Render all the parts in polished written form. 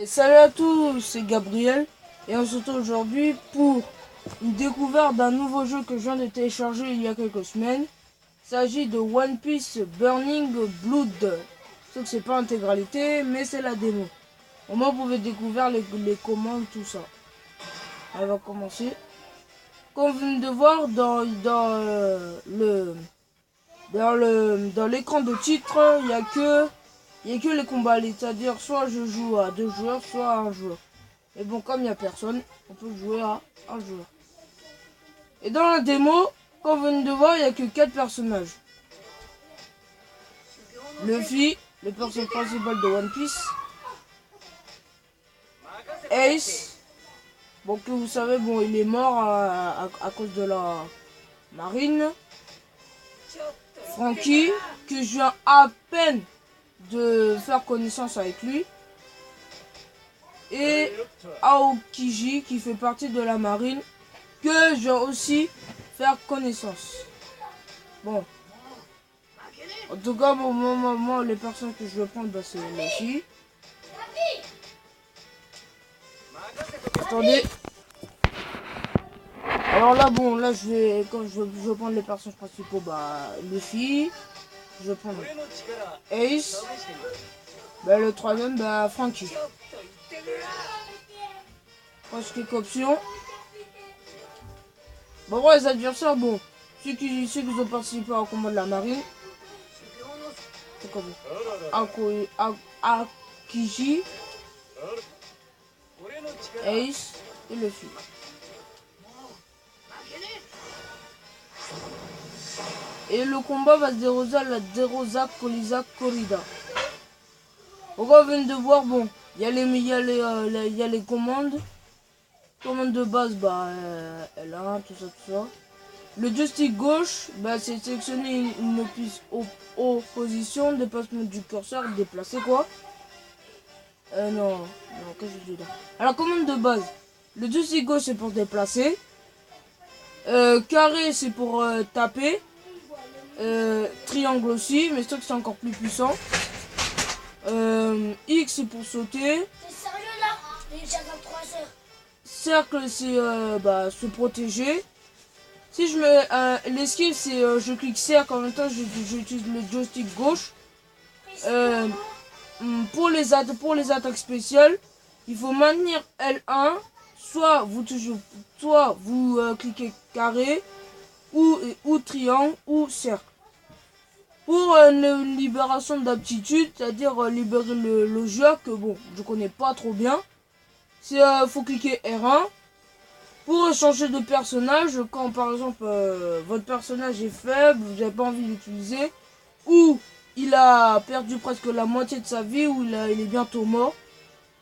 Et salut à tous, c'est Gabriel et on se retrouve aujourd'hui pour une découverte d'un nouveau jeu que je viens de télécharger il y a quelques semaines. Il s'agit de One Piece Burning Blood. Sauf que c'est pas l'intégralité, mais c'est la démo. Au moins vous pouvez découvrir les commandes, tout ça. On va commencer. Comme vous venez de voir dans l'écran de titre, il n'y a que les combats, c'est-à-dire soit je joue à 2 joueurs, soit à 1 joueur. Et bon, comme il n'y a personne, on peut jouer à 1 joueur. Et dans la démo, comme vous venez de voir, il n'y a que 4 personnages. Luffy, le personnage principal de One Piece. Ace, bon que vous savez, bon il est mort à cause de la marine. Franky, que je viens à peine de faire connaissance avec lui. Et Aokiji qui fait partie de la marine, que je viens aussi faire connaissance. Bon. En tout cas, au moment, les personnes que je vais prendre, bah, c'est Luffy. Attendez. Alors là, bon, là, quand je vais prendre les personnages principaux, bah, Luffy. Je vais prendre Ace. Bah, le troisième, bah, Franky. Parce que option. Bon, ouais, les adversaires, bon, ceux qui ont participé au combat de la marine. C'est comme Aokiji, Ace et Luffy. Et le combat va se dérouler à la Derosa Colisa Corrida. On vient de voir, bon, il y a les commandes. Commande de base, bah, L1, tout ça. Le joystick gauche, bah, c'est sélectionner une opposition, déplacement du curseur, déplacer quoi. Non, qu'est-ce que je dis là? Alors, commande de base, le joystick gauche c'est pour déplacer. Carré c'est pour taper. Triangle aussi, mais c'est encore plus puissant. X c'est pour sauter. C'est sérieux là? J'ai 23 heures. Cercle c'est se protéger. Si je mets l'esquive c'est je clique cercle en même temps j'utilise le joystick gauche. Pour les attaques spéciales, il faut maintenir L1, soit vous cliquez carré ou triangle ou cercle. Pour une libération d'aptitude, c'est-à-dire libérer le joueur que bon, je connais pas trop bien, c'est faut cliquer R1. Pour changer de personnage, quand par exemple votre personnage est faible, vous n'avez pas envie d'utiliser, ou il a perdu presque la moitié de sa vie, ou il est bientôt mort,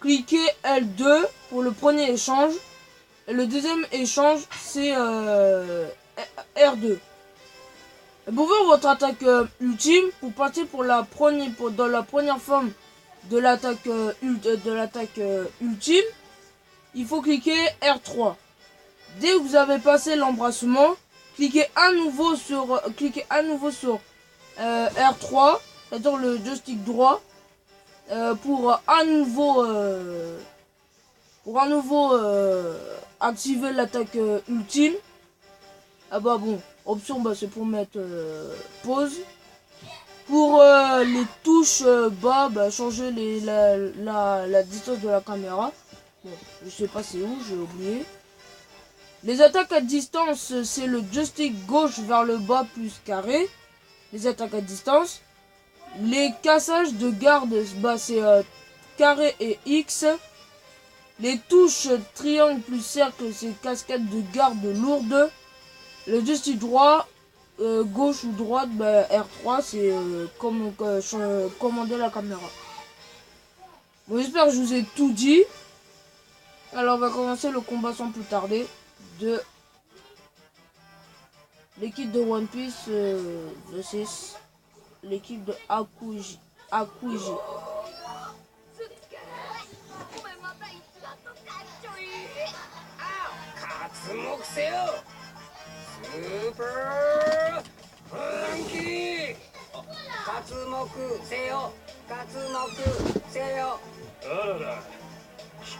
cliquez L2 pour le premier échange. Et le deuxième échange, c'est R2. Pour voir votre attaque ultime, pour partir dans la première forme de l'attaque ultime, il faut cliquer R3. Dès que vous avez passé l'embrassement, cliquez à nouveau sur R3, c'est-à-dire le joystick droit, pour à nouveau activer l'attaque ultime. Ah bah bon, option bah c'est pour mettre pause. Pour les touches bas, bah, changer la distance de la caméra. Bon, je sais pas c'est où, j'ai oublié. Les attaques à distance, c'est le joystick gauche vers le bas plus carré. Les attaques à distance. Les cassages de garde, bah, c'est carré et X. Les touches triangle plus cercle, c'est cascade de garde lourde. Le joystick droit, gauche ou droite, bah, R3, c'est commander la caméra. Bon, j'espère que je vous ai tout dit. Alors, on va commencer le combat sans plus tarder de l'équipe de One Piece versus l'équipe de Aokiji.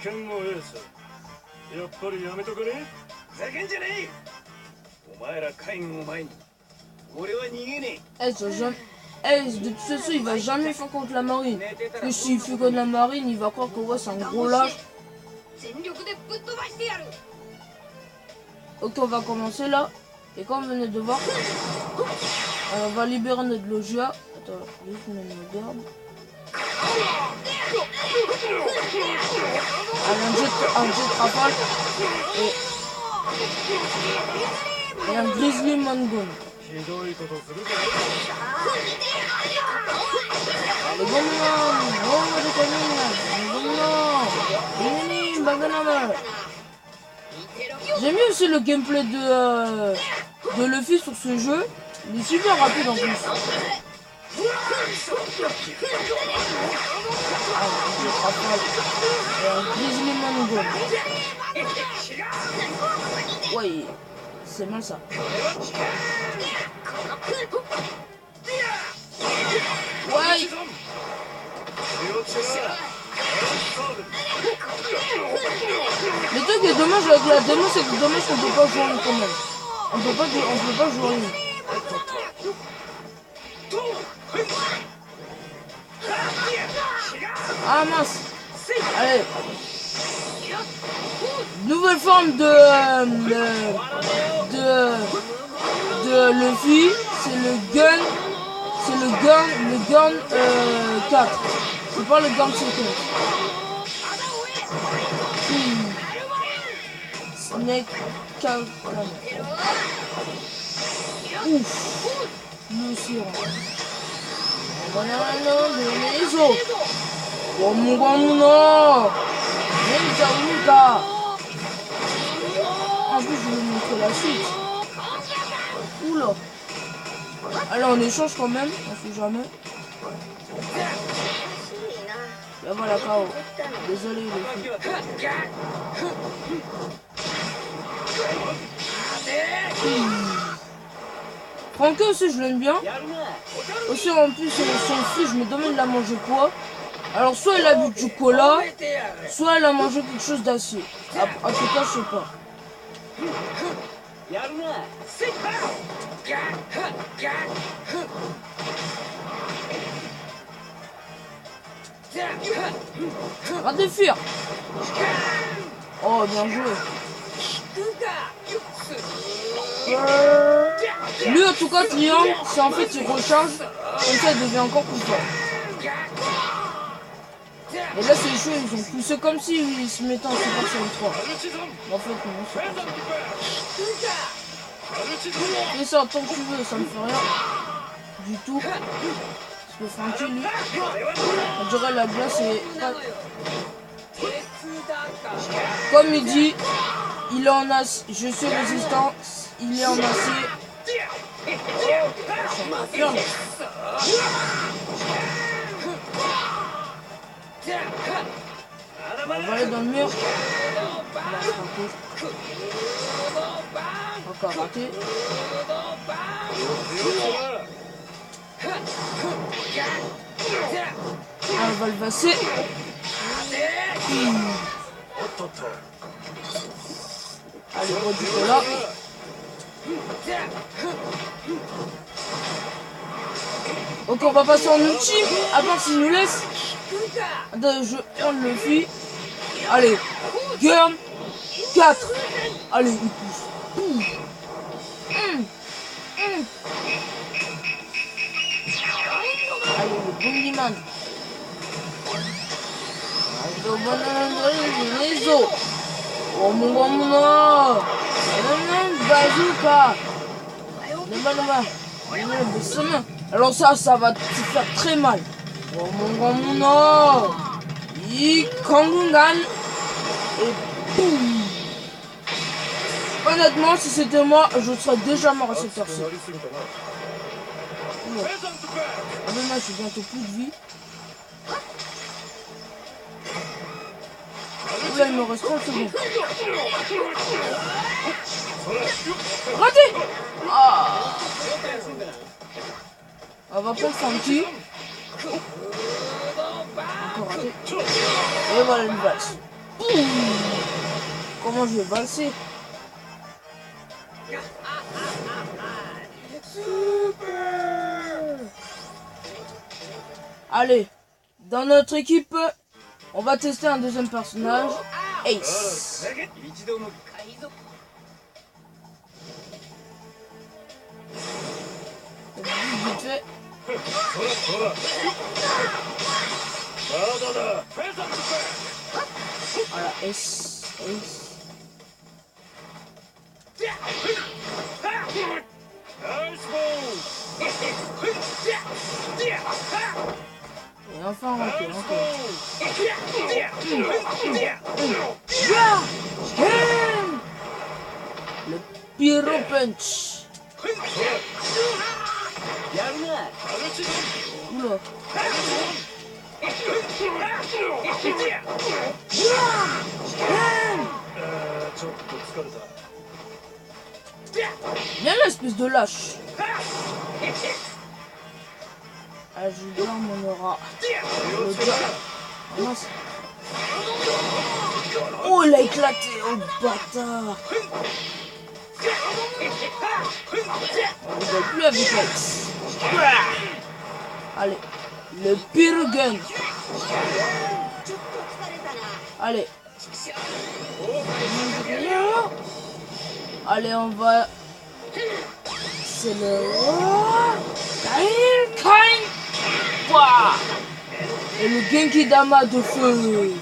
剣をエース。やっぱりやめとかね。ふざけんじゃねえ。お前ら海軍を前に俺は逃げねえ。De toute façon, il va jamais faire contre la marine. Parce que s'il fait contre la marine, il va croire que ouais, c'est un gros lâche. Ok, on va commencer là. Et comme vous venez de voir, on va libérer notre logia. Attends, juste mettre nos gardes. Allez, un jet rafale. Et un grizzly mangon. Allez, j'aime mieux aussi le gameplay de Luffy sur ce jeu. Il est super rapide en plus. Un grizzly mangon. Ouais, c'est mal ça. Ouais. Le truc qui est dommage avec la démo, c'est que dommage qu'on peut pas jouer en ligne quand même. On peut pas jouer en ligne. Ah mince. Allez. Nouvelle forme de Luffy, c'est le gun 4. C'est pas le gun 5. Snake 4. Ouf. Le sirop. Oh mon grand non. En plus, je vais vous montrer la suite. Oula. Allez, on échange quand même, on sait jamais. Et voilà, KO. Désolé, les filles. Francky aussi, je l'aime bien. Aussi, en plus, son fils, je me demande il a mangé quoi. Alors, soit il a bu du cola, soit il a mangé quelque chose d'acier. En tout cas, je sais pas. Arrête de fuir. Oh, bien joué. Lui, en tout cas, Triangle, c'est en fait, il recharge. Comme ça, il devient encore plus fort. Et là, c'est chaud, ils ont poussé comme s'ils se mettaient en Super Saiyan 3. En fait, non, c'est pas ça. Fais ça tant que tu veux, ça me fait rien. Du tout. Parce que Francky, lui, on dirait la glace est pas... Comme il dit, il est en acier. Je suis résistant, il est en acier. On va aller dans le mur. Encore raté. On va le passer. Allez, on du cola. Ok, on va passer en ultime. À part s'il nous laisse. Attends, je prends le Luffy. Allez, Gurn 4. Allez, il pousse. Allez, le Bundyman. Oh mon grand mouna. Bazooka. Alors ça va te faire très mal. Oh mon grand mouna. Kangungan. Et boum. Honnêtement, si c'était moi, je serais déjà mort à cette heure-ci. Là, j'ai bientôt plus de vie. Là, il me reste 30 secondes. Raté. Ah. On va prendre Francky. Encore raté. Et voilà une balle. Boum. Comment je vais valser? Super. Allez, dans notre équipe, on va tester un deuxième personnage, Ace. Vite fait. Voilà, Ace. Et enfin, encore. Le Pyro Punch. Oula. Viens l'espèce de lâche. Ah, je vais mon aura. Oh, il a éclaté. Oh, bâtard. On ne va plus avec Ace. Allez, le Pyro Gun. Allez. Allez, on va. C'est le. Et le Genki Dama de feu.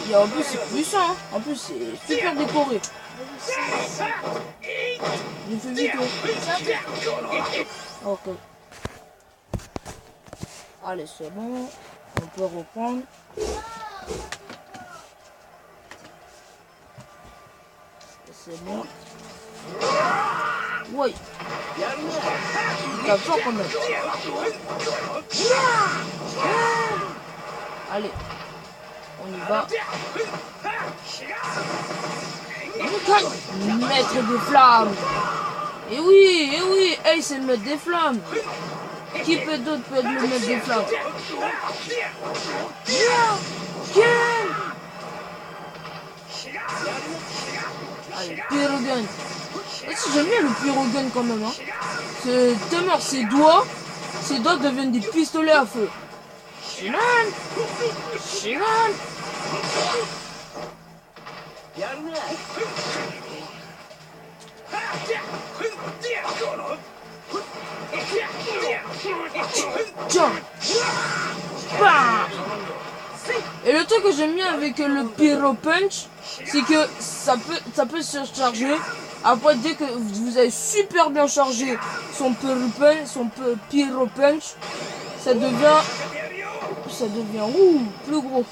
Et en plus, c'est puissant. Hein. En plus, c'est super décoré. Il fait vite. Ok. Allez, c'est bon. On peut reprendre. C'est bon. Oui. Il tape fort quand même. Allez. On y va. Maître des flammes. Et oui, hey, c'est le maître des flammes. Qui d'autre peut être le maître des flammes? Allez, Pyro Gun. J'aime bien le Pyro Gun quand même. Hein. C'est tellement ses doigts deviennent des pistolets à feu. Shinan. Et le truc que j'aime bien avec le Pyro Punch, c'est que ça peut se charger. Après, dès que vous avez super bien chargé son Pyro Punch, ça devient plus gros.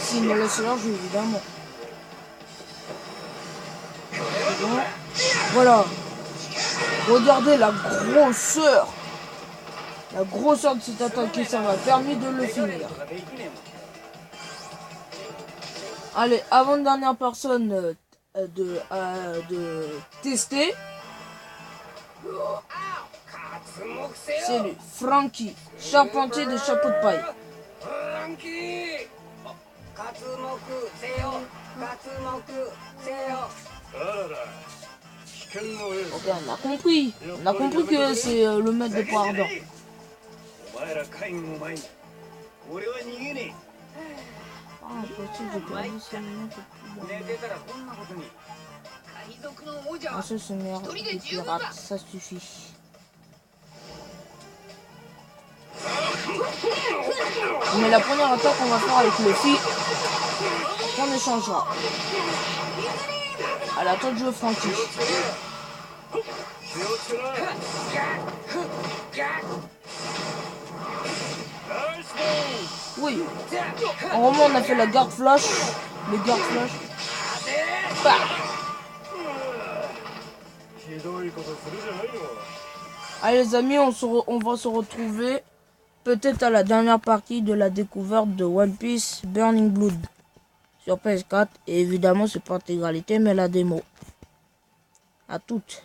S'il me laisse large, évidemment. Bon. Voilà. Regardez la grosseur. La grosseur de cette attaque et ça m'a permis de le finir. Allez, avant-dernière personne de tester. C'est lui, Frankie, charpentier de chapeau de paille. Ok, on a compris que c'est le maître de poire ardent. Ah, petit, j'ai perdu ce mec. Ah, ça, c'est merde, des pirates, ça suffit. Mais la première attaque qu'on va faire avec le Luffy, on échangera. À la tête de jeu Frankie. Oui. En moment on a fait la garde flash. Le garde flash. Bah. Allez les amis, on va se retrouver peut-être à la dernière partie de la découverte de One Piece Burning Blood sur PS4. Et évidemment c'est pas l'intégralité mais la démo. À toutes.